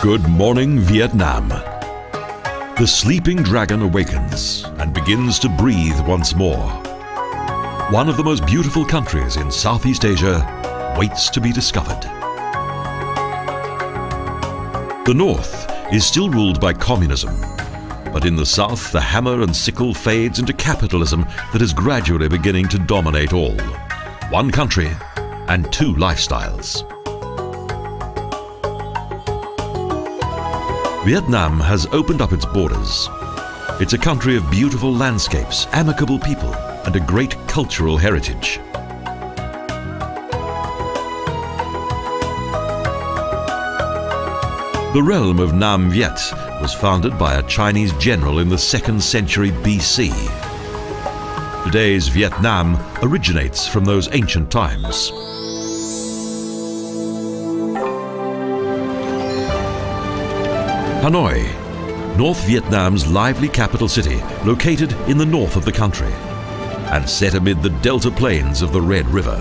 Good morning, Vietnam. The sleeping dragon awakens and begins to breathe once more. One of the most beautiful countries in Southeast Asia waits to be discovered. The North is still ruled by communism, but in the South, the hammer and sickle fades into capitalism that is gradually beginning to dominate all. One country and two lifestyles. Vietnam has opened up its borders. It's a country of beautiful landscapes, amicable people, and a great cultural heritage. The realm of Nam Viet was founded by a Chinese general in the 2nd century BC. Today's Vietnam originates from those ancient times. Hanoi, North Vietnam's lively capital city, located in the north of the country and set amid the delta plains of the Red River.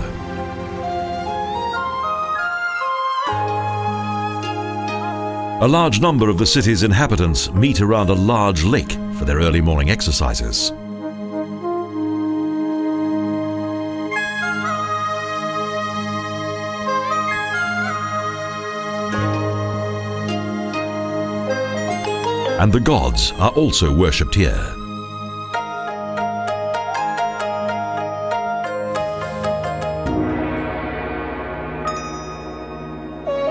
A large number of the city's inhabitants meet around a large lake for their early morning exercises. And the gods are also worshipped here.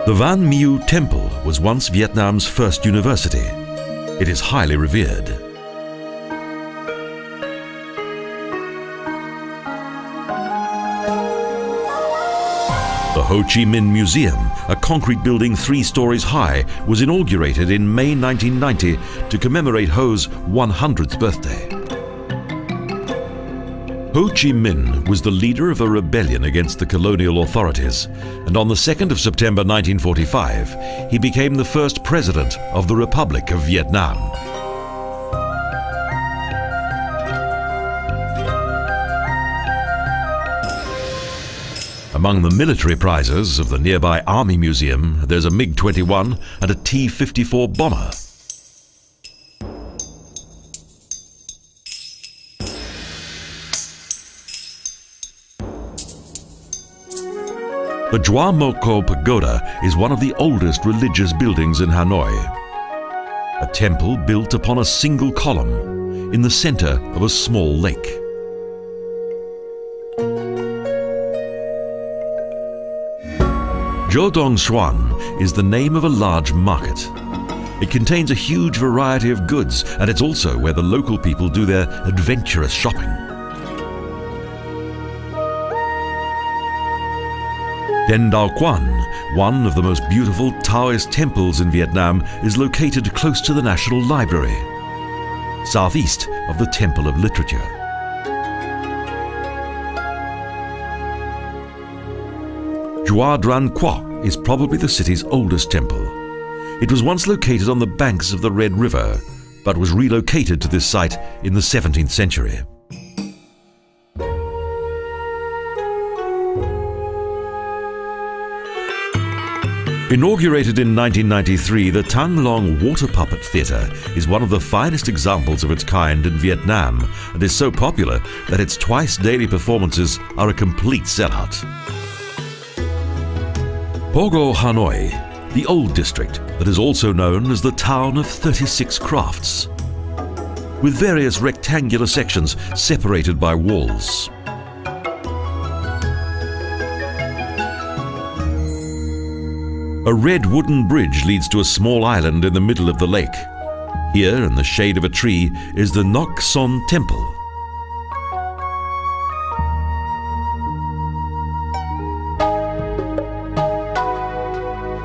The Van Mieu Temple was once Vietnam's first university. It is highly revered. The Ho Chi Minh Museum, a concrete building 3 stories high, was inaugurated in May 1990 to commemorate Ho's 100th birthday. Ho Chi Minh was the leader of a rebellion against the colonial authorities, and on the 2nd of September 1945, he became the first president of the Republic of Vietnam. Among the military prizes of the nearby Army Museum, there's a MiG-21 and a T-54 bomber. The Dua Mo Co Pagoda is one of the oldest religious buildings in Hanoi. A temple built upon a single column in the center of a small lake. Jo Dong Xuan is the name of a large market. It contains a huge variety of goods, and it's also where the local people do their adventurous shopping. Den Dao Quan, one of the most beautiful Taoist temples in Vietnam, is located close to the National Library, southeast of the Temple of Literature. Dua Dran Quoc is probably the city's oldest temple. It was once located on the banks of the Red River, but was relocated to this site in the 17th century. Inaugurated in 1993, the Thang Long Water Puppet Theatre is one of the finest examples of its kind in Vietnam and is so popular that its twice-daily performances are a complete sellout. Pogo Hanoi, the old district that is also known as the Town of 36 Crafts, with various rectangular sections separated by walls. A red wooden bridge leads to a small island in the middle of the lake. Here, in the shade of a tree, is the Nok Son Temple.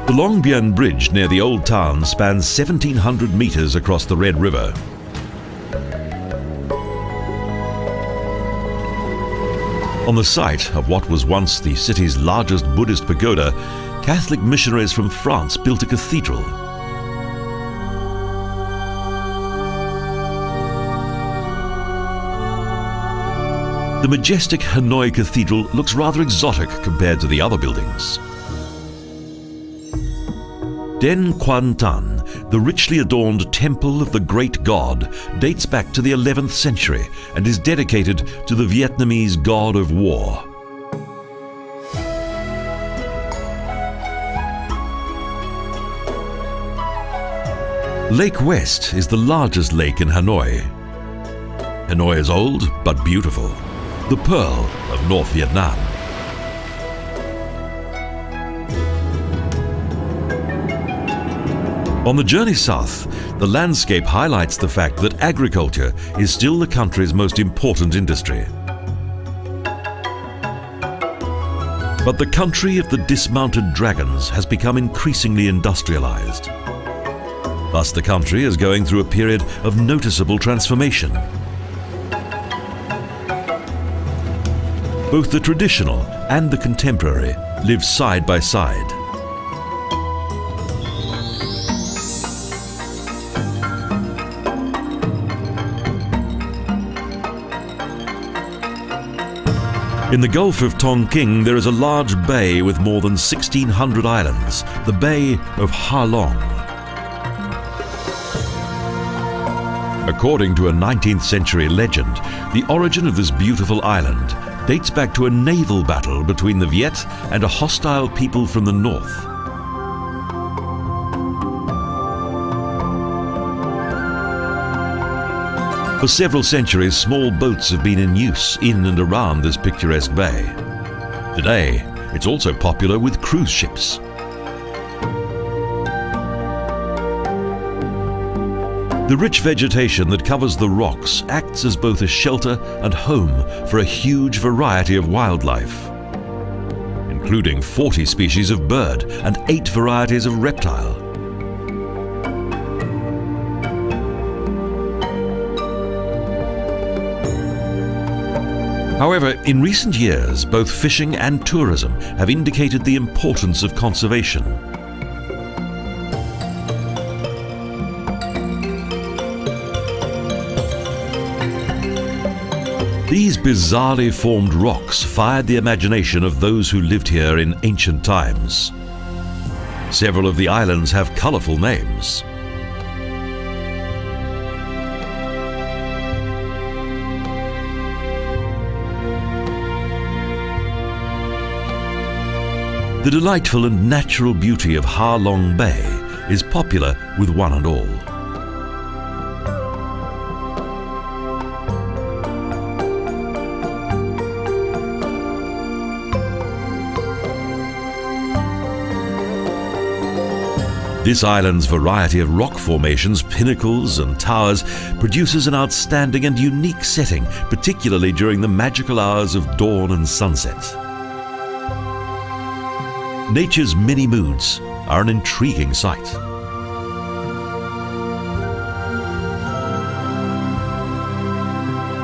The Long Bien Bridge near the old town spans 1,700 meters across the Red River. On the site of what was once the city's largest Buddhist pagoda, Catholic missionaries from France built a cathedral. The majestic Hanoi Cathedral looks rather exotic compared to the other buildings. Den Quan Tan, the richly adorned temple of the great god, dates back to the 11th century and is dedicated to the Vietnamese god of war. Lake West is the largest lake in Hanoi. Hanoi is old but beautiful, the pearl of North Vietnam. On the journey south, the landscape highlights the fact that agriculture is still the country's most important industry. But the country of the dismounted dragons has become increasingly industrialized. Thus, the country is going through a period of noticeable transformation. Both the traditional and the contemporary live side by side. In the Gulf of Tonkin, there is a large bay with more than 1,600 islands, the Bay of Ha Long. According to a 19th century legend, the origin of this beautiful island dates back to a naval battle between the Viet and a hostile people from the north. For several centuries, small boats have been in use in and around this picturesque bay. Today, it's also popular with cruise ships. The rich vegetation that covers the rocks acts as both a shelter and home for a huge variety of wildlife, including 40 species of bird and 8 varieties of reptile. However, in recent years, both fishing and tourism have indicated the importance of conservation. These bizarrely formed rocks fired the imagination of those who lived here in ancient times. Several of the islands have colorful names. The delightful and natural beauty of Ha Long Bay is popular with one and all. This island's variety of rock formations, pinnacles and towers produces an outstanding and unique setting, particularly during the magical hours of dawn and sunset. Nature's many moods are an intriguing sight.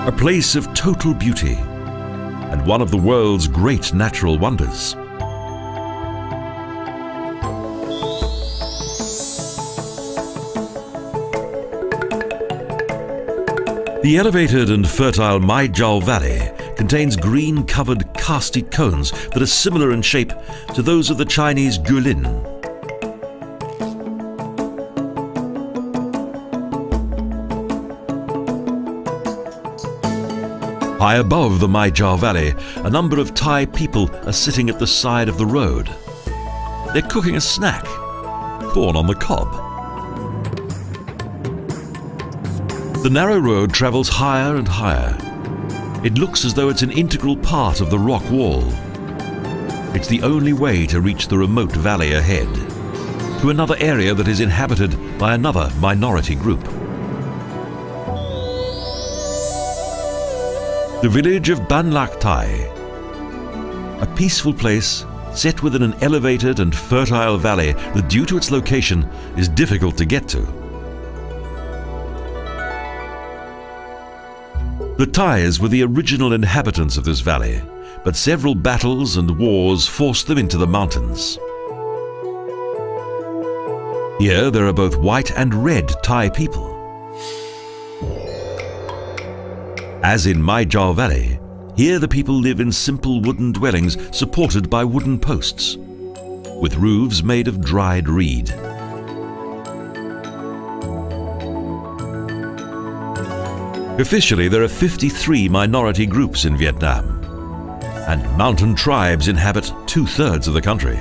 A place of total beauty and one of the world's great natural wonders. The elevated and fertile Mai Chau Valley contains green-covered karstic cones that are similar in shape to those of the Chinese Guilin. High above the Mai Chau Valley, a number of Thai people are sitting at the side of the road. They're cooking a snack, corn on the cob. The narrow road travels higher and higher. It looks as though it's an integral part of the rock wall. It's the only way to reach the remote valley ahead, to another area that is inhabited by another minority group. The village of Ban Lak Thai, a peaceful place set within an elevated and fertile valley that, due to its location, is difficult to get to. The Thais were the original inhabitants of this valley, but several battles and wars forced them into the mountains. Here there are both white and red Thai people. As in Mai Chau Valley, here the people live in simple wooden dwellings supported by wooden posts, with roofs made of dried reed. Officially, there are 53 minority groups in Vietnam, and mountain tribes inhabit 2/3 of the country.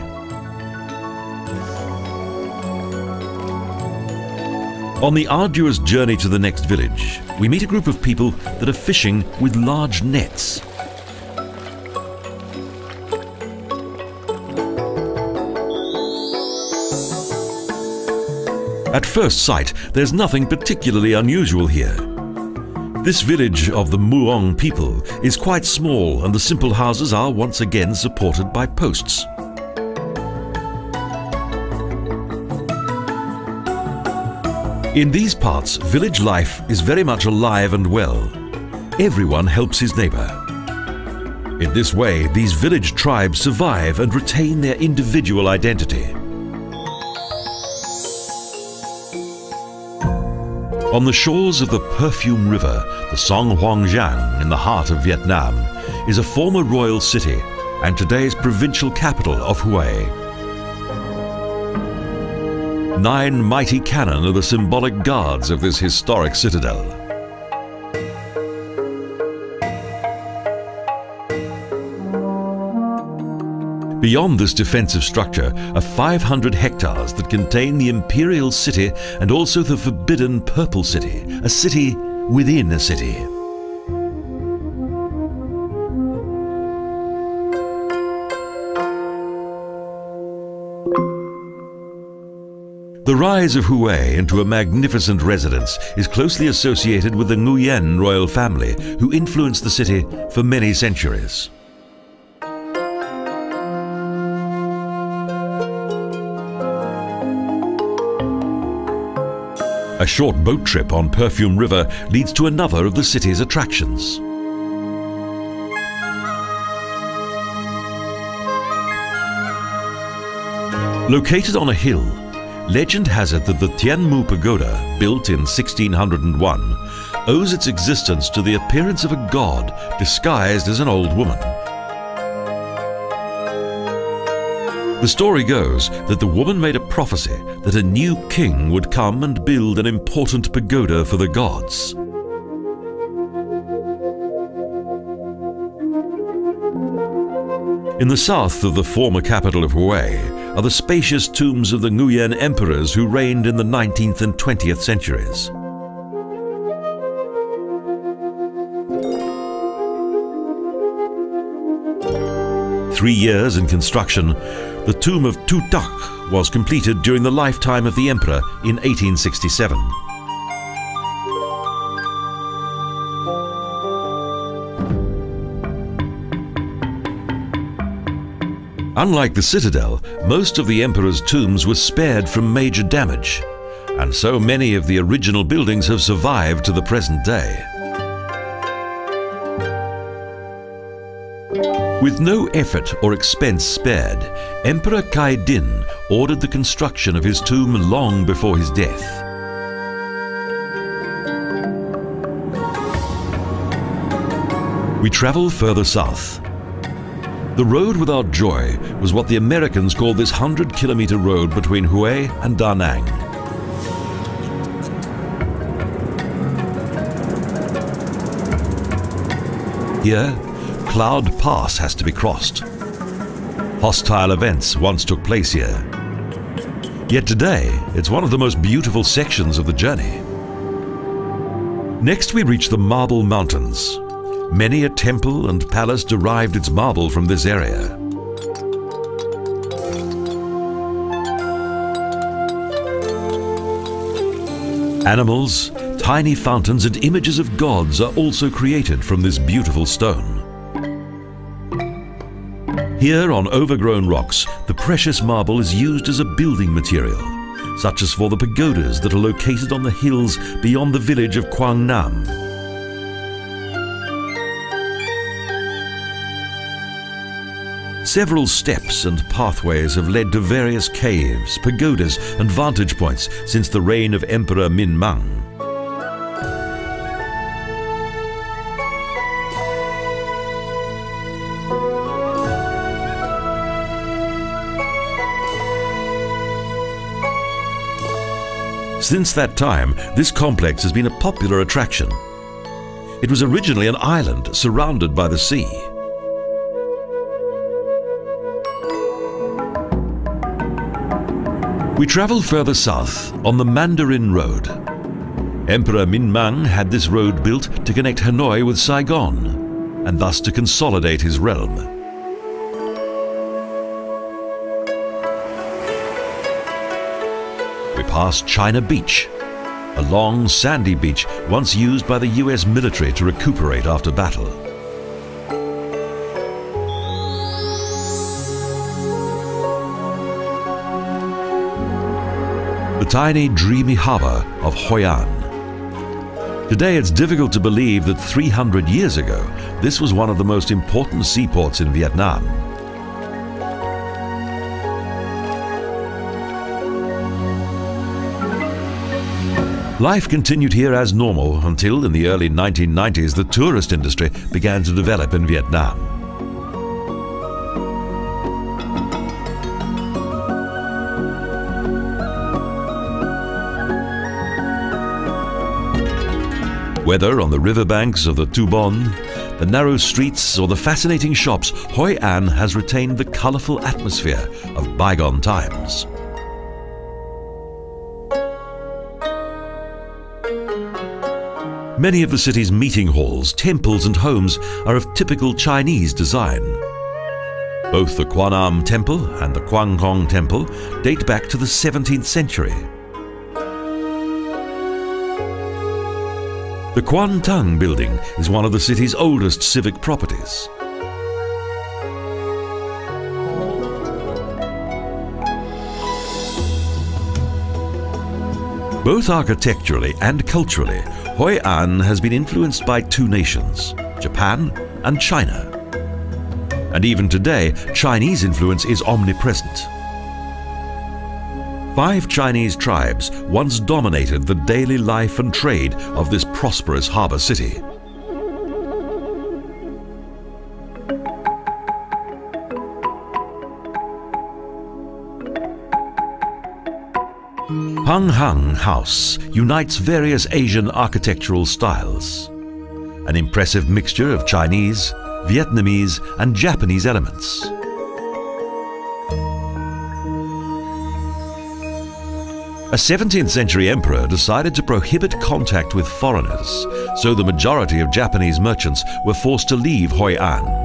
On the arduous journey to the next village, we meet a group of people that are fishing with large nets. At first sight, there's nothing particularly unusual here. This village of the Muong people is quite small, and the simple houses are once again supported by posts. In these parts, village life is very much alive and well. Everyone helps his neighbor. In this way, these village tribes survive and retain their individual identity. On the shores of the Perfume River, the Song Hoang-Giang, in the heart of Vietnam, is a former royal city and today's provincial capital of Hue. 9 mighty cannon are the symbolic guards of this historic citadel. Beyond this defensive structure are 500 hectares that contain the imperial city and also the forbidden Purple City, a city within a city. The rise of Hue into a magnificent residence is closely associated with the Nguyen royal family, who influenced the city for many centuries. A short boat trip on Perfume River leads to another of the city's attractions. Located on a hill, legend has it that the Tien Mu Pagoda, built in 1601, owes its existence to the appearance of a god disguised as an old woman. The story goes that the woman made a prophecy that a new king would come and build an important pagoda for the gods. In the south of the former capital of Hue are the spacious tombs of the Nguyen emperors who reigned in the 19th and 20th centuries. Three years in construction, the tomb of Tu Tak was completed during the lifetime of the emperor in 1867. Unlike the citadel, most of the emperor's tombs were spared from major damage, and so many of the original buildings have survived to the present day. With no effort or expense spared, Emperor Kai Din ordered the construction of his tomb long before his death. We travel further south. The road without joy was what the Americans called this 100-kilometer road between Hue and Da Nang. Here, Cloud Pass has to be crossed. Hostile events once took place here. Yet today, it's one of the most beautiful sections of the journey. Next, we reach the Marble Mountains. Many a temple and palace derived its marble from this area. Animals, tiny fountains and images of gods are also created from this beautiful stone. Here on overgrown rocks, the precious marble is used as a building material, such as for the pagodas that are located on the hills beyond the village of Quang Nam. Several steps and pathways have led to various caves, pagodas and vantage points since the reign of Emperor Minh Mang. Since that time, this complex has been a popular attraction. It was originally an island surrounded by the sea. We travel further south on the Mandarin Road. Emperor Myanmar had this road built to connect Hanoi with Saigon, and thus to consolidate his realm. We pass China Beach, a long sandy beach once used by the US military to recuperate after battle. The tiny, dreamy harbour of Hoi An. Today it's difficult to believe that 300 years ago this was one of the most important seaports in Vietnam. Life continued here as normal until, in the early 1990s, the tourist industry began to develop in Vietnam. Whether on the riverbanks of the Tu Bon, the narrow streets or the fascinating shops, Hoi An has retained the colourful atmosphere of bygone times. Many of the city's meeting halls, temples and homes are of typical Chinese design. Both the Quan Am Temple and the Quang Kong Temple date back to the 17th century. The Quan Tung building is one of the city's oldest civic properties. Both architecturally and culturally, Hoi An has been influenced by two nations, Japan and China. And even today, Chinese influence is omnipresent. 5 Chinese tribes once dominated the daily life and trade of this prosperous harbour city. Hung Hung House unites various Asian architectural styles, an impressive mixture of Chinese, Vietnamese and Japanese elements. A 17th century emperor decided to prohibit contact with foreigners, so the majority of Japanese merchants were forced to leave Hoi An.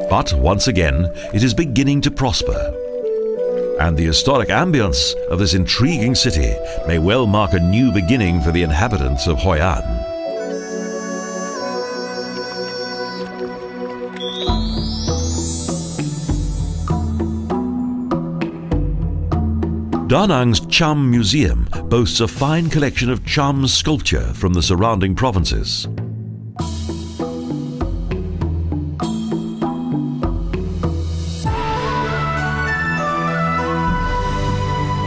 But once again, it is beginning to prosper. And the historic ambience of this intriguing city may well mark a new beginning for the inhabitants of Hoi An. Da Nang's Cham Museum boasts a fine collection of Cham sculpture from the surrounding provinces.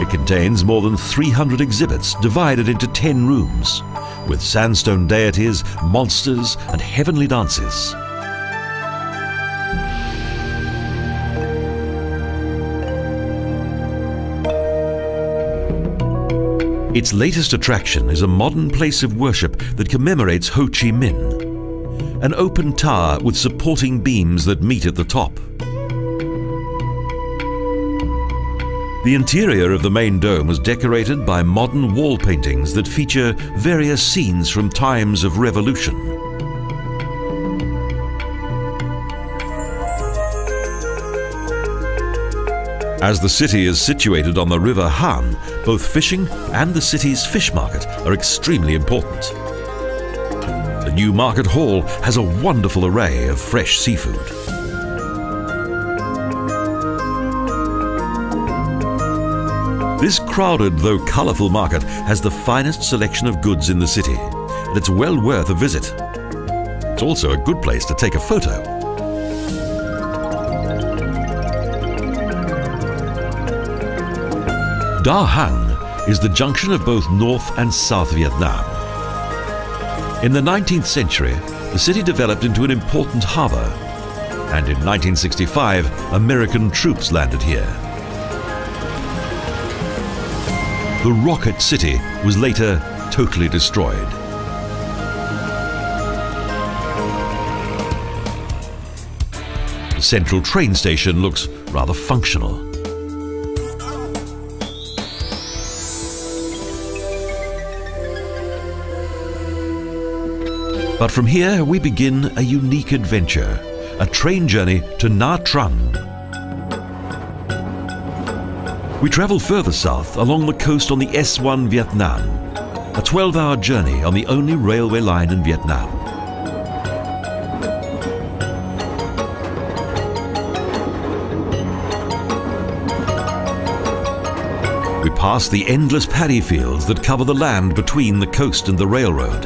It contains more than 300 exhibits divided into 10 rooms, with sandstone deities, monsters and heavenly dances. Its latest attraction is a modern place of worship that commemorates Ho Chi Minh, an open tower with supporting beams that meet at the top. The interior of the main dome was decorated by modern wall paintings that feature various scenes from times of revolution. As the city is situated on the River Han, both fishing and the city's fish market are extremely important. The new market hall has a wonderful array of fresh seafood. This crowded though colourful market has the finest selection of goods in the city, and it's well worth a visit. It's also a good place to take a photo. Da Hang is the junction of both North and South Vietnam. In the 19th century, the city developed into an important harbour, and in 1965, American troops landed here. The rocket city was later totally destroyed. The central train station looks rather functional. But from here we begin a unique adventure, a train journey to Nha Trang. We travel further south along the coast on the S1 Vietnam, a 12-hour journey on the only railway line in Vietnam. We pass the endless paddy fields that cover the land between the coast and the railroad.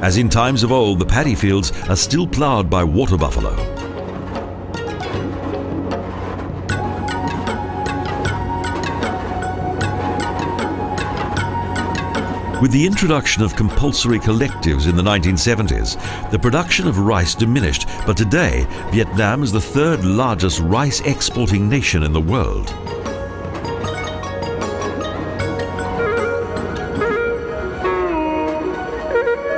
As in times of old, the paddy fields are still ploughed by water buffalo. With the introduction of compulsory collectives in the 1970s, the production of rice diminished, but today Vietnam is the third largest rice exporting nation in the world.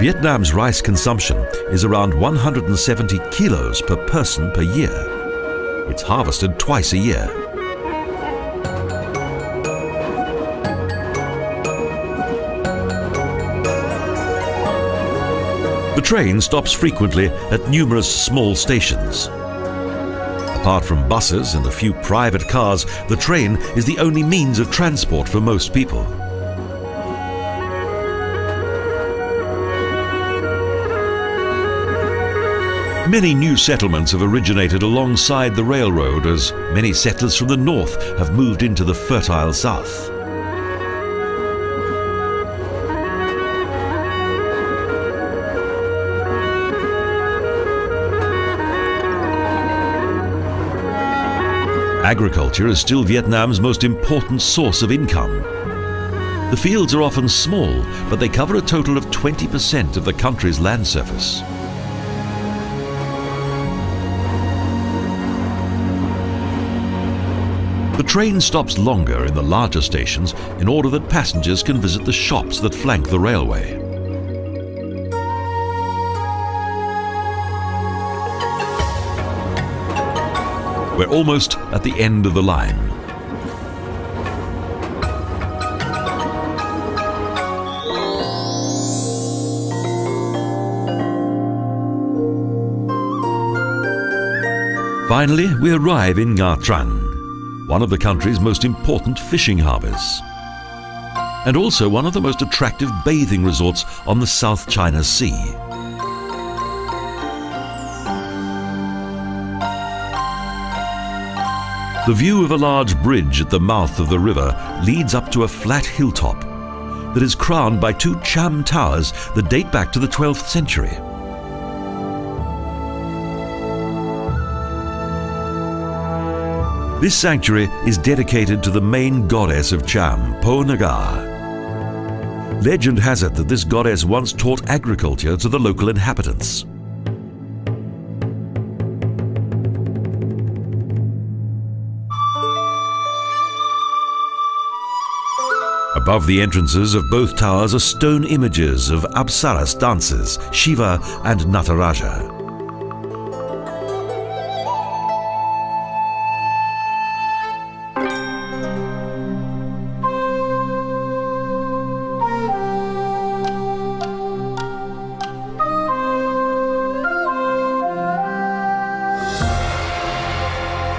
Vietnam's rice consumption is around 170 kilos per person per year. It's harvested twice a year. The train stops frequently at numerous small stations. Apart from buses and a few private cars, the train is the only means of transport for most people. Many new settlements have originated alongside the railroad as many settlers from the north have moved into the fertile south. Agriculture is still Vietnam's most important source of income. The fields are often small, but they cover a total of 20% of the country's land surface. The train stops longer in the larger stations in order that passengers can visit the shops that flank the railway. We're almost at the end of the line. Finally, we arrive in Nha Trang, one of the country's most important fishing harbours, and also one of the most attractive bathing resorts on the South China Sea. The view of a large bridge at the mouth of the river leads up to a flat hilltop that is crowned by two Cham towers that date back to the 12th century. This sanctuary is dedicated to the main goddess of Cham, Po Nagar. Legend has it that this goddess once taught agriculture to the local inhabitants. Above the entrances of both towers are stone images of Apsaras dancers, Shiva and Nataraja.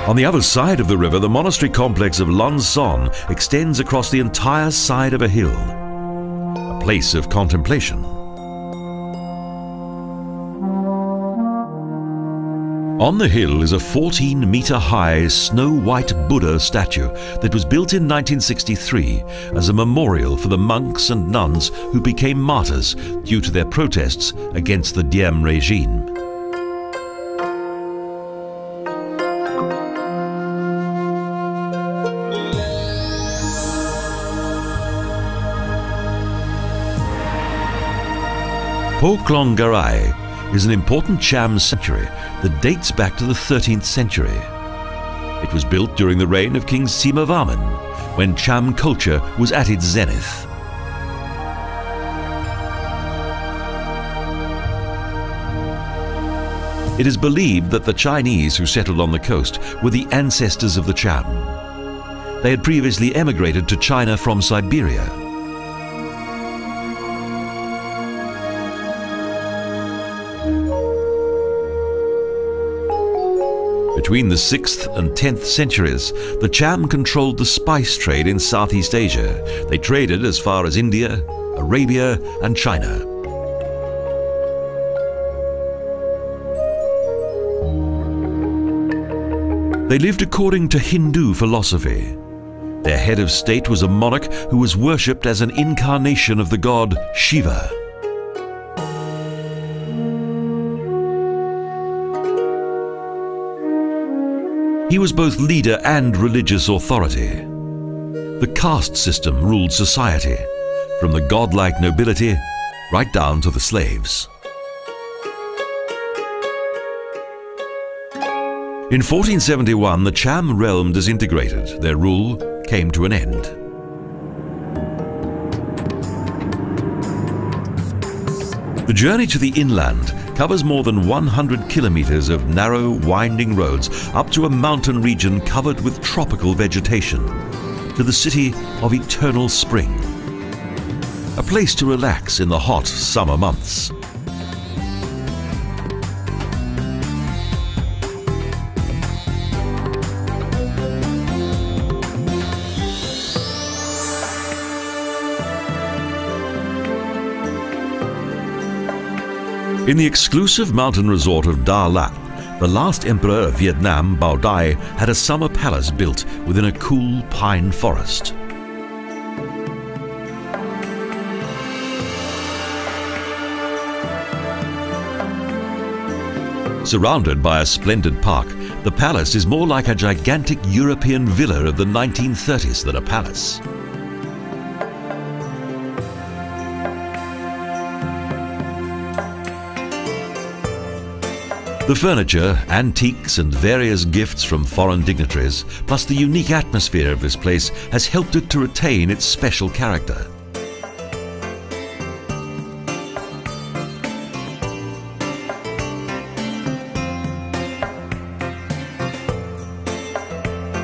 On the other side of the river, the monastery complex of Lon Son extends across the entire side of a hill, a place of contemplation. On the hill is a 14-meter-high snow-white Buddha statue that was built in 1963 as a memorial for the monks and nuns who became martyrs due to their protests against the Diem regime. Po Klong Garai is an important Cham sanctuary that dates back to the 13th century. It was built during the reign of King Sima Vaman, when Cham culture was at its zenith. It is believed that the Chinese who settled on the coast were the ancestors of the Cham. They had previously emigrated to China from Siberia. Between the 6th and 10th centuries, the Cham controlled the spice trade in Southeast Asia. They traded as far as India, Arabia, and China. They lived according to Hindu philosophy. Their head of state was a monarch who was worshipped as an incarnation of the god Shiva. He was both leader and religious authority. The caste system ruled society, from the godlike nobility right down to the slaves. In 1471, the Cham realm disintegrated. Their rule came to an end. The journey to the inland covers more than 100 kilometers of narrow, winding roads up to a mountain region covered with tropical vegetation, to the city of eternal spring, a place to relax in the hot summer months. In the exclusive mountain resort of Da Lat, the last emperor of Vietnam, Bao Dai, had a summer palace built within a cool pine forest. Surrounded by a splendid park, the palace is more like a gigantic European villa of the 1930s than a palace. The furniture, antiques and various gifts from foreign dignitaries, plus the unique atmosphere of this place, has helped it to retain its special character.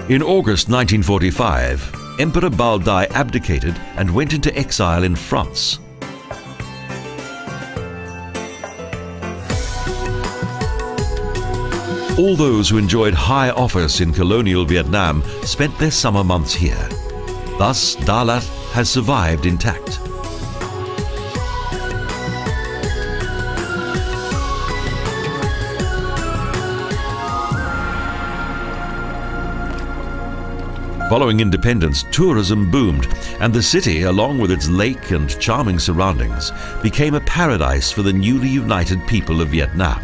In August 1945, Emperor Bao Dai abdicated and went into exile in France. All those who enjoyed high office in colonial Vietnam spent their summer months here. Thus, Da Lat has survived intact. Following independence, tourism boomed, and the city, along with its lake and charming surroundings, became a paradise for the newly united people of Vietnam.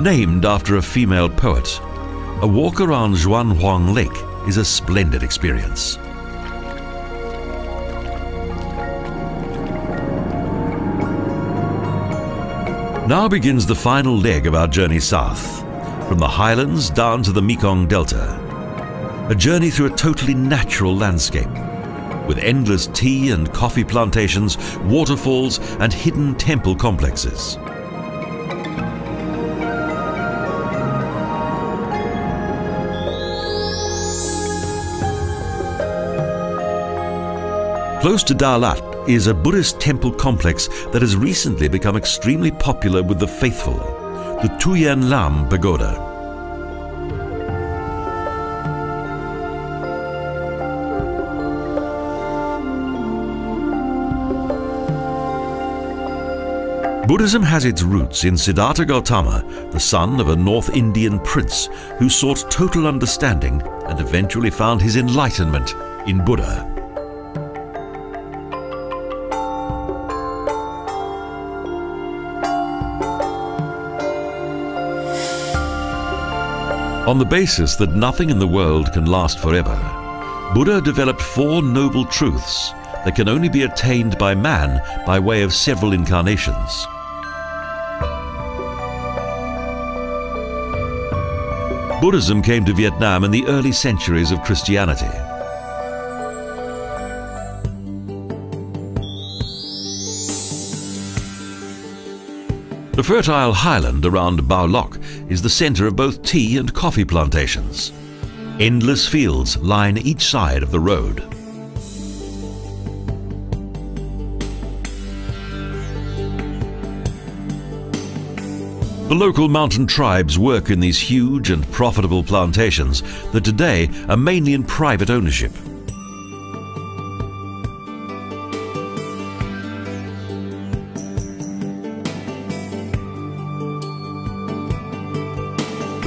Named after a female poet, a walk around Xuan Huang Lake is a splendid experience. Now begins the final leg of our journey south, from the highlands down to the Mekong Delta. A journey through a totally natural landscape, with endless tea and coffee plantations, waterfalls and hidden temple complexes. Close to Da Lat is a Buddhist temple complex that has recently become extremely popular with the faithful, the Tuyen Lam Pagoda. Buddhism has its roots in Siddhartha Gautama, the son of a North Indian prince who sought total understanding and eventually found his enlightenment in Buddha. On the basis that nothing in the world can last forever, Buddha developed 4 noble truths that can only be attained by man by way of several incarnations. Buddhism came to Vietnam in the early centuries of Christianity. The fertile highland around Bao Loc is the center of both tea and coffee plantations. Endless fields line each side of the road. The local mountain tribes work in these huge and profitable plantations that today are mainly in private ownership.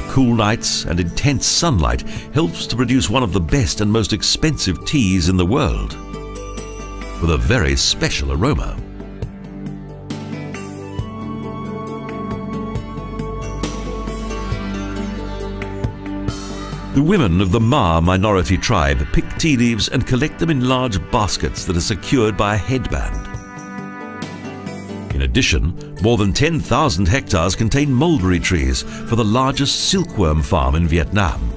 Cool nights and intense sunlight helps to produce one of the best and most expensive teas in the world, with a very special aroma. The women of the Ma minority tribe pick tea leaves and collect them in large baskets that are secured by a headband. In addition, more than 10,000 hectares contain mulberry trees for the largest silkworm farm in Vietnam.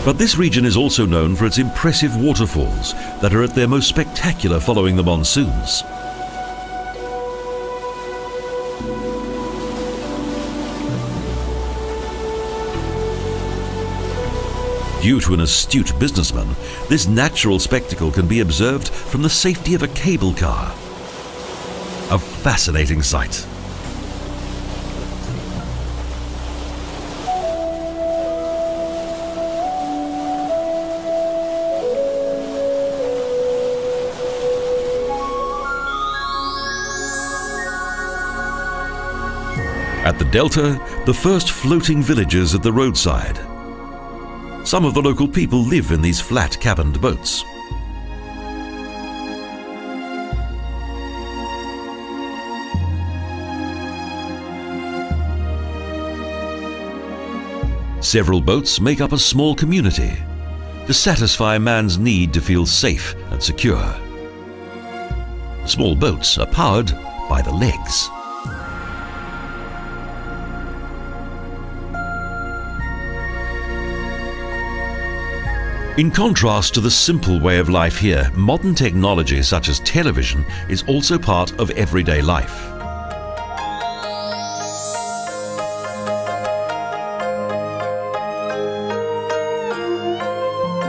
But this region is also known for its impressive waterfalls that are at their most spectacular following the monsoons. Due to an astute businessman, this natural spectacle can be observed from the safety of a cable car. A fascinating sight. At the delta, the first floating villages at the roadside. Some of the local people live in these flat cabined boats. Several boats make up a small community to satisfy man's need to feel safe and secure. Small boats are powered by the legs. In contrast to the simple way of life here, modern technology such as television is also part of everyday life.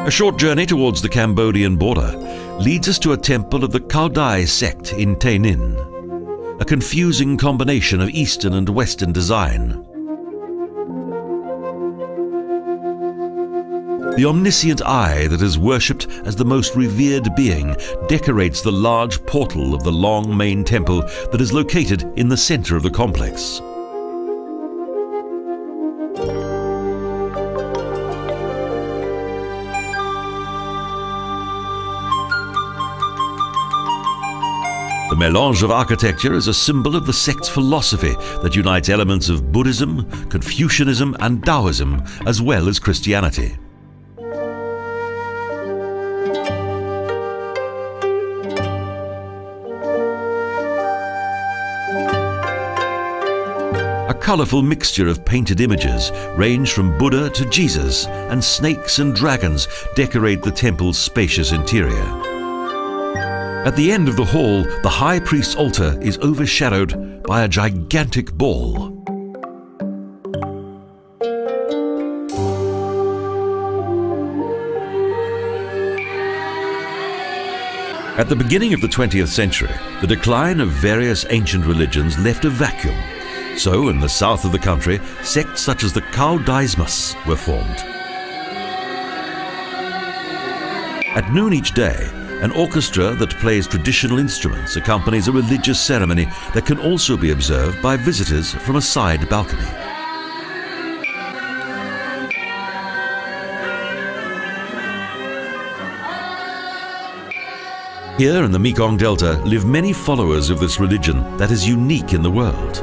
A short journey towards the Cambodian border leads us to a temple of the Cao Dai sect in Tây Ninh, a confusing combination of Eastern and Western design. The omniscient eye that is worshipped as the most revered being decorates the large portal of the long main temple that is located in the center of the complex. The melange of architecture is a symbol of the sect's philosophy that unites elements of Buddhism, Confucianism and Taoism, as well as Christianity. A colourful mixture of painted images range from Buddha to Jesus, and snakes and dragons decorate the temple's spacious interior. At the end of the hall, the high priest's altar is overshadowed by a gigantic ball. At the beginning of the 20th century, the decline of various ancient religions left a vacuum. So, in the south of the country, sects such as the Cao Daismas were formed. At noon each day, an orchestra that plays traditional instruments accompanies a religious ceremony that can also be observed by visitors from a side balcony. Here in the Mekong Delta live many followers of this religion that is unique in the world.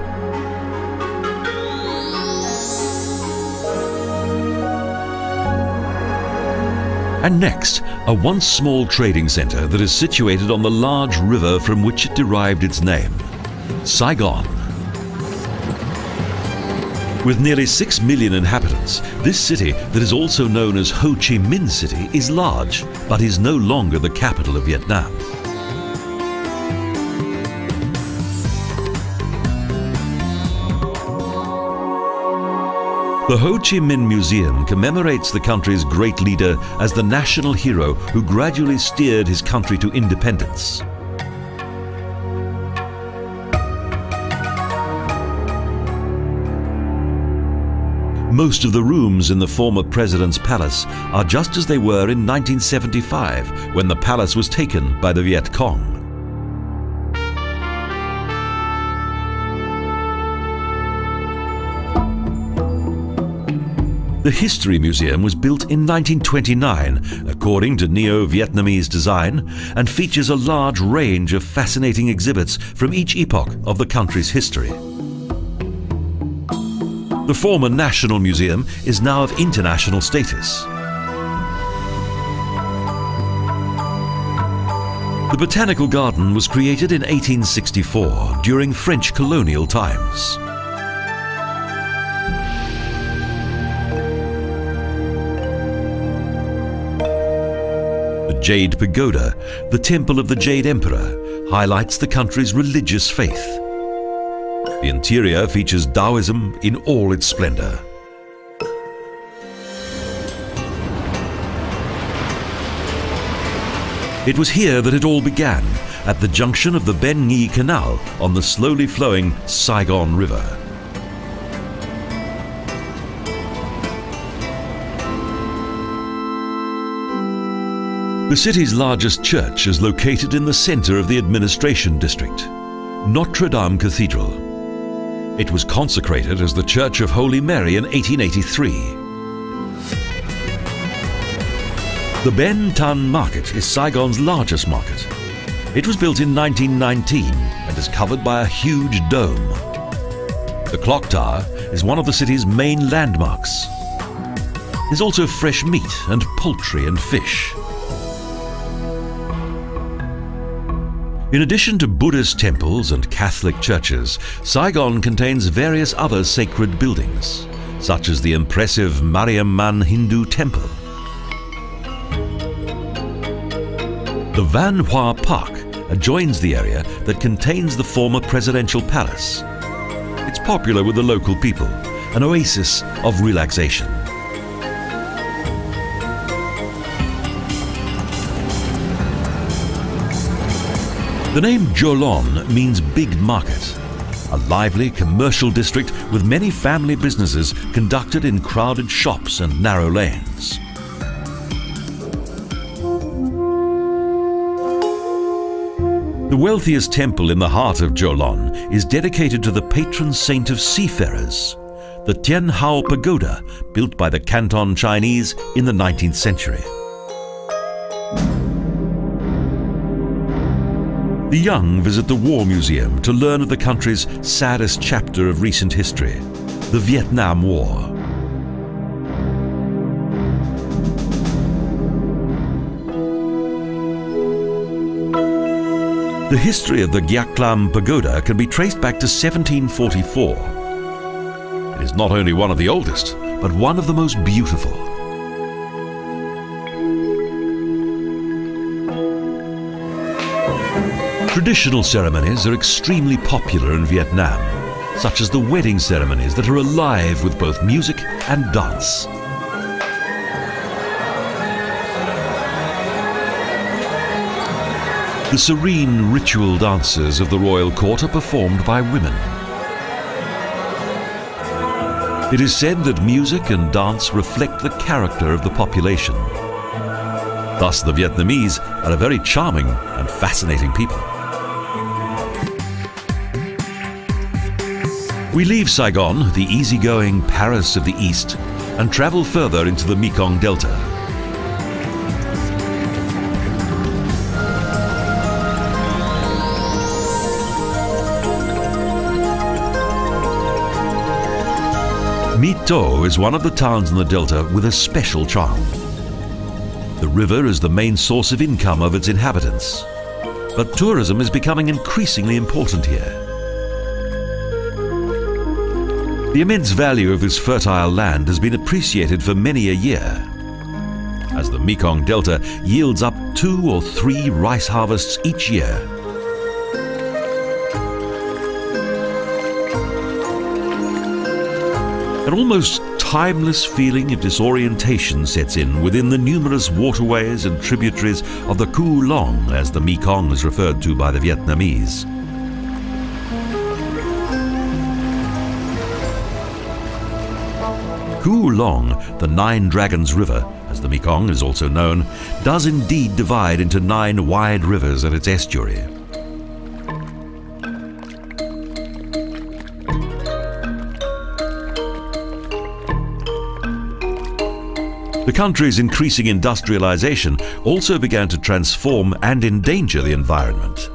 And next, a once small trading center that is situated on the large river from which it derived its name, Saigon. With nearly 6 million inhabitants, this city that is also known as Ho Chi Minh City is large, but is no longer the capital of Vietnam. The Ho Chi Minh Museum commemorates the country's great leader as the national hero who gradually steered his country to independence. Most of the rooms in the former president's palace are just as they were in 1975, when the palace was taken by the Viet Cong. The History Museum was built in 1929 according to Neo-Vietnamese design and features a large range of fascinating exhibits from each epoch of the country's history. The former National Museum is now of international status. The Botanical Garden was created in 1864 during French colonial times. The Jade Pagoda, the temple of the Jade Emperor, highlights the country's religious faith. The interior features Taoism in all its splendor. It was here that it all began, at the junction of the Ben Nhi Canal on the slowly flowing Saigon River. The city's largest church is located in the center of the administration district, Notre Dame Cathedral. It was consecrated as the Church of Holy Mary in 1883. The Ben Thanh Market is Saigon's largest market. It was built in 1919 and is covered by a huge dome. The clock tower is one of the city's main landmarks. There's also fresh meat and poultry and fish. In addition to Buddhist temples and Catholic churches, Saigon contains various other sacred buildings, such as the impressive Mariamman Hindu temple. The Van Hoa Park adjoins the area that contains the former presidential palace. It's popular with the local people, an oasis of relaxation. The name Jolon means big market, a lively commercial district with many family businesses conducted in crowded shops and narrow lanes. The wealthiest temple in the heart of Jolon is dedicated to the patron saint of seafarers, the Tien Hao Pagoda, built by the Canton Chinese in the 19th century. The young visit the War Museum to learn of the country's saddest chapter of recent history, the Vietnam War. The history of the Giak Lam Pagoda can be traced back to 1744. It is not only one of the oldest, but one of the most beautiful. Traditional ceremonies are extremely popular in Vietnam, such as the wedding ceremonies that are alive with both music and dance. The serene ritual dances of the royal court are performed by women. It is said that music and dance reflect the character of the population. Thus, the Vietnamese are a very charming and fascinating people. We leave Saigon, the easygoing Paris of the East, and travel further into the Mekong Delta. To is one of the towns in the delta with a special charm. The river is the main source of income of its inhabitants, but tourism is becoming increasingly important here. The immense value of this fertile land has been appreciated for many a year, as the Mekong Delta yields up 2 or 3 rice harvests each year. An almost timeless feeling of disorientation sets in within the numerous waterways and tributaries of the Cuu Long, as the Mekong is referred to by the Vietnamese. Cuu Long, the Nine Dragons River, as the Mekong is also known, does indeed divide into 9 wide rivers at its estuary. The country's increasing industrialization also began to transform and endanger the environment,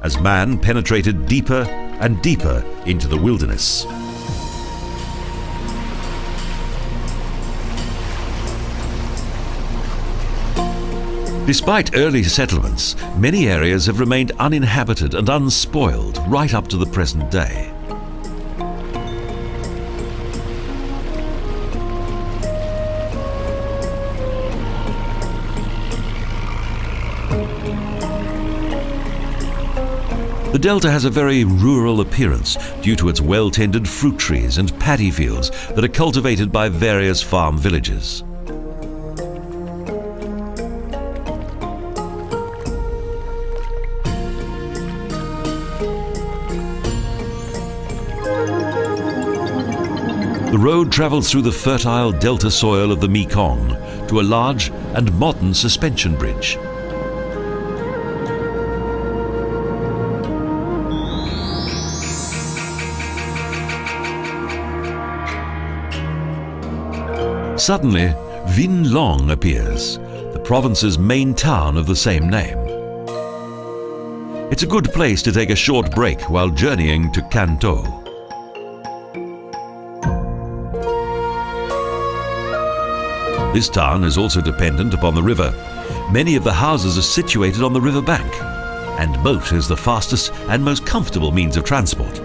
as man penetrated deeper and deeper into the wilderness. Despite early settlements, many areas have remained uninhabited and unspoiled right up to the present day. The delta has a very rural appearance due to its well-tended fruit trees and paddy fields that are cultivated by various farm villages. The road travels through the fertile delta soil of the Mekong to a large and modern suspension bridge. Suddenly, Vinh Long appears, the province's main town of the same name. It's a good place to take a short break while journeying to Can Tho. This town is also dependent upon the river. Many of the houses are situated on the river bank, and boat is the fastest and most comfortable means of transport.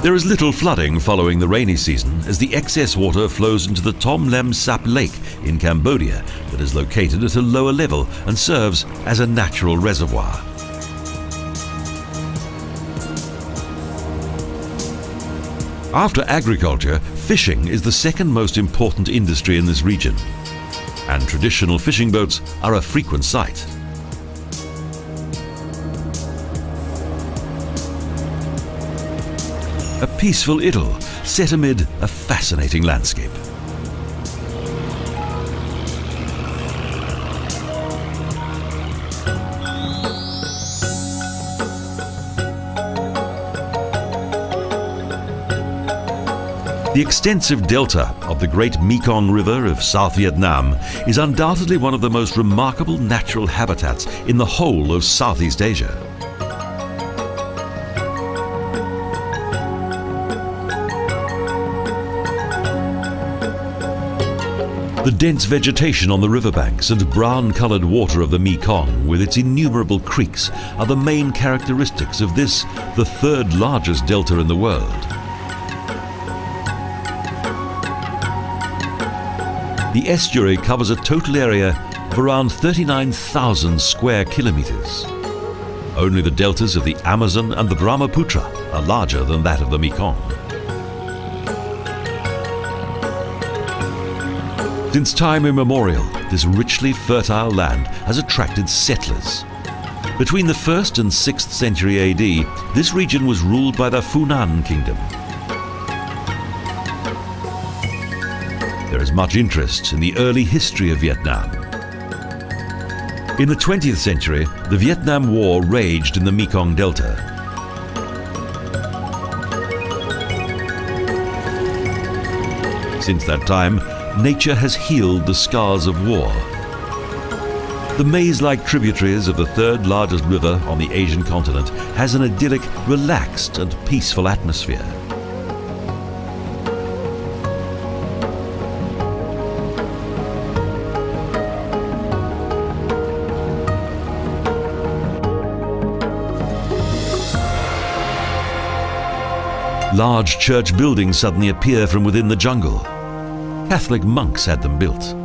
There is little flooding following the rainy season, as the excess water flows into the Tom Lem Sap Lake in Cambodia that is located at a lower level and serves as a natural reservoir. After agriculture, fishing is the second most important industry in this region, and traditional fishing boats are a frequent sight. A peaceful idyll set amid a fascinating landscape. The extensive delta of the Great Mekong River of South Vietnam is undoubtedly one of the most remarkable natural habitats in the whole of Southeast Asia. The dense vegetation on the riverbanks and brown-coloured water of the Mekong with its innumerable creeks are the main characteristics of this, the third largest delta in the world. The estuary covers a total area of around 39,000 square kilometres. Only the deltas of the Amazon and the Brahmaputra are larger than that of the Mekong. Since time immemorial, this richly fertile land has attracted settlers. Between the 1st and 6th century AD, this region was ruled by the Funan kingdom. There is much interest in the early history of Vietnam. In the 20th century, the Vietnam War raged in the Mekong Delta. Since that time, nature has healed the scars of war. The maze-like tributaries of the third largest river on the Asian continent has an idyllic, relaxed and peaceful atmosphere. Large church buildings suddenly appear from within the jungle. Catholic monks had them built.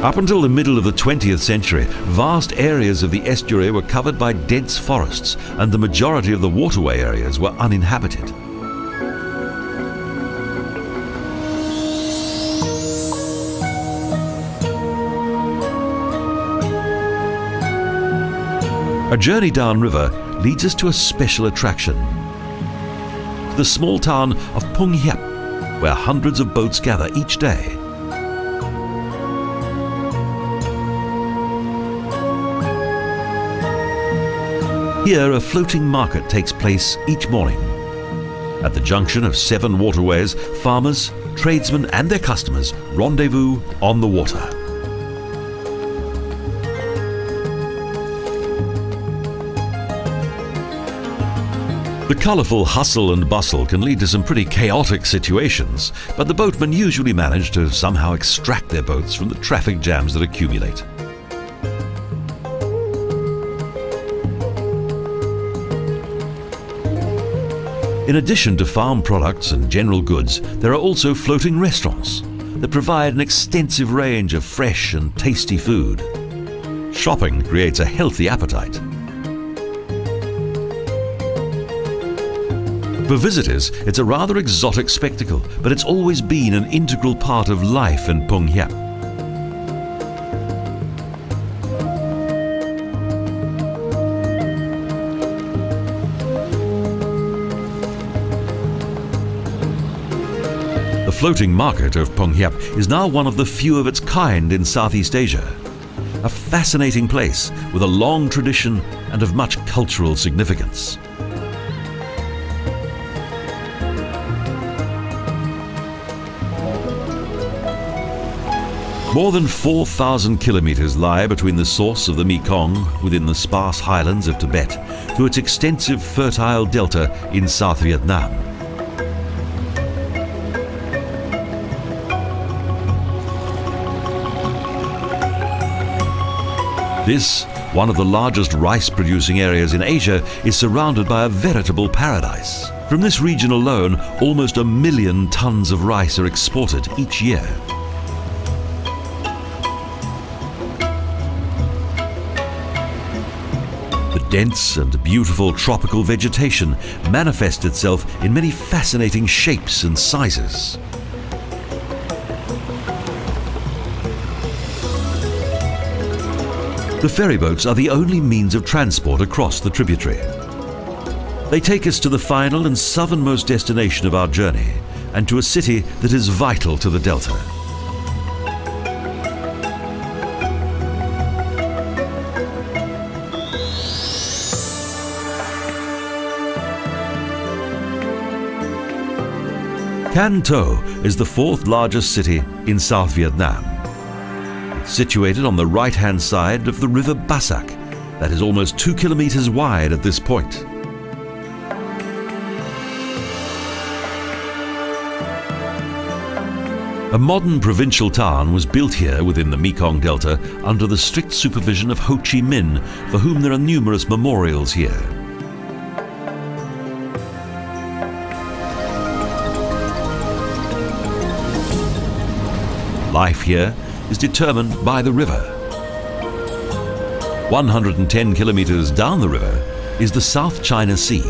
Up until the middle of the 20th century, vast areas of the estuary were covered by dense forests, and the majority of the waterway areas were uninhabited. A journey downriver leads us to a special attraction, the small town of Phung Hiap, where hundreds of boats gather each day. Here, a floating market takes place each morning. At the junction of 7 waterways, farmers, tradesmen and their customers rendezvous on the water. The colourful hustle and bustle can lead to some pretty chaotic situations, but the boatmen usually manage to somehow extract their boats from the traffic jams that accumulate. In addition to farm products and general goods, there are also floating restaurants that provide an extensive range of fresh and tasty food. Shopping creates a healthy appetite. For visitors, it's a rather exotic spectacle, but it's always been an integral part of life in Phung Hiap. The floating market of Phung Hiap is now one of the few of its kind in Southeast Asia. A fascinating place with a long tradition and of much cultural significance. More than 4,000 kilometers lie between the source of the Mekong within the sparse highlands of Tibet to its extensive fertile delta in South Vietnam. This, one of the largest rice-producing areas in Asia, is surrounded by a veritable paradise. From this region alone, almost 1 million tons of rice are exported each year. Dense and beautiful tropical vegetation manifests itself in many fascinating shapes and sizes. The ferryboats are the only means of transport across the tributary. They take us to the final and southernmost destination of our journey, and to a city that is vital to the delta. Can Tho is the 4th largest city in South Vietnam. It's situated on the right-hand side of the river Basak, that is almost 2 kilometers wide at this point. A modern provincial town was built here within the Mekong Delta under the strict supervision of Ho Chi Minh, for whom there are numerous memorials here. Life here is determined by the river. 110 kilometers down the river is the South China Sea.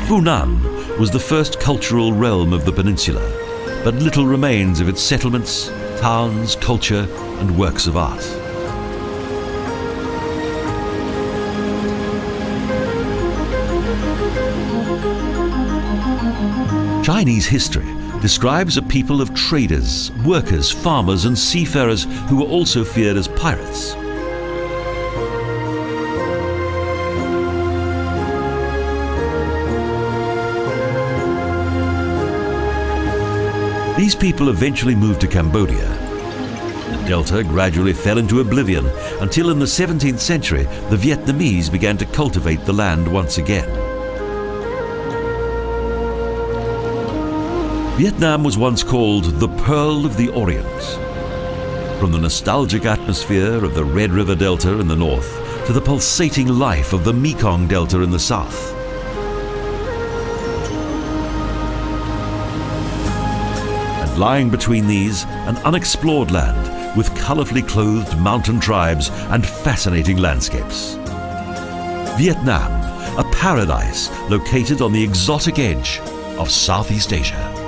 Funan was the first cultural realm of the peninsula, but little remains of its settlements, towns, culture, and works of art. Chinese history describes a people of traders, workers, farmers and seafarers who were also feared as pirates. These people eventually moved to Cambodia. The delta gradually fell into oblivion until in the 17th century the Vietnamese began to cultivate the land once again. Vietnam was once called the Pearl of the Orient. From the nostalgic atmosphere of the Red River Delta in the north to the pulsating life of the Mekong Delta in the south. And lying between these, an unexplored land with colorfully clothed mountain tribes and fascinating landscapes. Vietnam, a paradise located on the exotic edge of Southeast Asia.